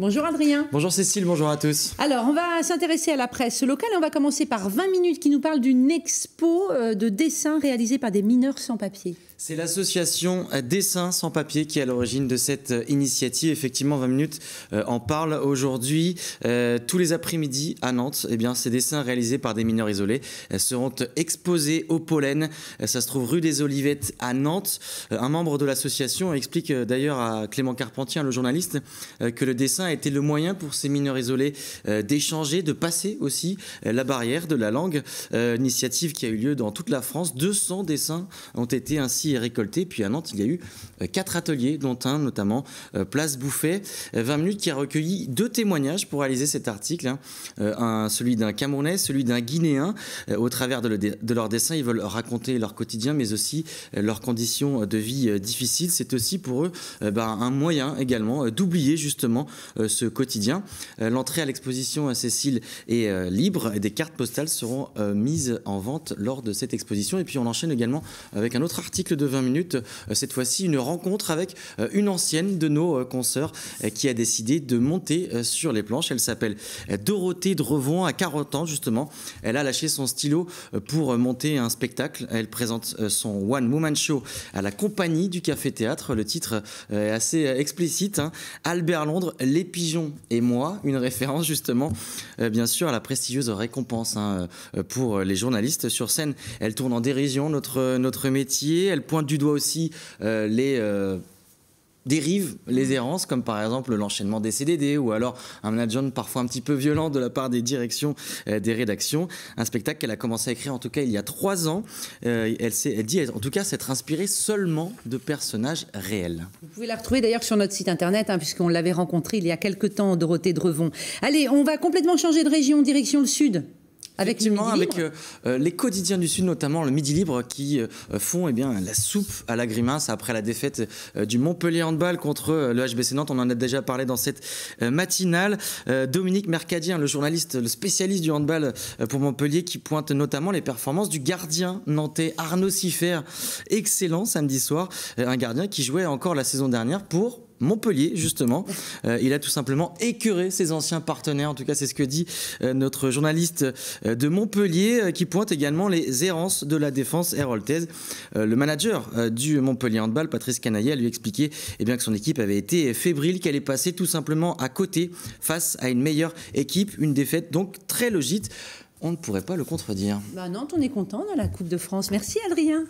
Bonjour Adrien. Bonjour Cécile, bonjour à tous. Alors, on va s'intéresser à la presse locale et on va commencer par 20 minutes qui nous parle d'une expo de dessins réalisés par des mineurs sans papier. C'est l'association Dessins sans papier qui est à l'origine de cette initiative. Effectivement, 20 minutes en parle aujourd'hui. Tous les après-midi à Nantes, eh bien, ces dessins réalisés par des mineurs isolés seront exposés au pollen. Ça se trouve rue des Olivettes à Nantes. Un membre de l'association explique d'ailleurs à Clément Carpentier, le journaliste, que le dessin a été le moyen pour ces mineurs isolés d'échanger, de passer aussi la barrière de la langue. Initiative qui a eu lieu dans toute la France. 200 dessins ont été ainsi récoltés. Puis à Nantes, il y a eu 4 ateliers, dont un notamment Place Bouffet. 20 minutes qui a recueilli 2 témoignages pour réaliser cet article. Celui d'un Camerounais, celui d'un Guinéen. Au travers de leurs dessins, ils veulent raconter leur quotidien, mais aussi leurs conditions de vie difficiles. C'est aussi pour eux un moyen également d'oublier justement ce quotidien. L'entrée à l'exposition Cécile est libre et des cartes postales seront mises en vente lors de cette exposition. Et puis on enchaîne également avec un autre article de 20 minutes, cette fois-ci une rencontre avec une ancienne de nos consoeurs qui a décidé de monter sur les planches. Elle s'appelle Dorothée Drevon, à 40 ans justement. Elle a lâché son stylo pour monter un spectacle. Elle présente son One Woman Show à la compagnie du Café Théâtre. Le titre est assez explicite, Albert Londres, Les Pigeons et moi, une référence justement bien sûr à la prestigieuse récompense pour les journalistes. Sur scène, elle tourne en dérision notre métier. Elle pointe du doigt aussi les dérives, les errances, comme par exemple l'enchaînement des CDD ou alors un management parfois un petit peu violent de la part des directions des rédactions. Un spectacle qu'elle a commencé à écrire en tout cas il y a 3 ans. Elle dit en tout cas s'être inspirée seulement de personnages réels. Vous pouvez la retrouver d'ailleurs sur notre site internet, puisqu'on l'avait rencontrée il y a quelques temps, Dorothée Drevon. Allez, on va complètement changer de région, direction le sud. Effectivement, avec les quotidiens du Sud, notamment le Midi Libre, qui font la soupe à la grimace après la défaite du Montpellier Handball contre le HBC Nantes. On en a déjà parlé dans cette matinale. Dominique Mercadier, le journaliste, le spécialiste du handball pour Montpellier, qui pointe notamment les performances du gardien nantais Arnaud Siffer. Excellent samedi soir, un gardien qui jouait encore la saison dernière pour Montpellier, justement. Il a tout simplement écœuré ses anciens partenaires. En tout cas, c'est ce que dit notre journaliste de Montpellier, qui pointe également les errances de la défense héroltaise. Le manager du Montpellier Handball, Patrice Canaillet, a lui expliqué que son équipe avait été fébrile, qu'elle est passée tout simplement à côté face à une meilleure équipe. Une défaite donc très logique. On ne pourrait pas le contredire. Nantes, on est content dans la Coupe de France. Merci Adrien.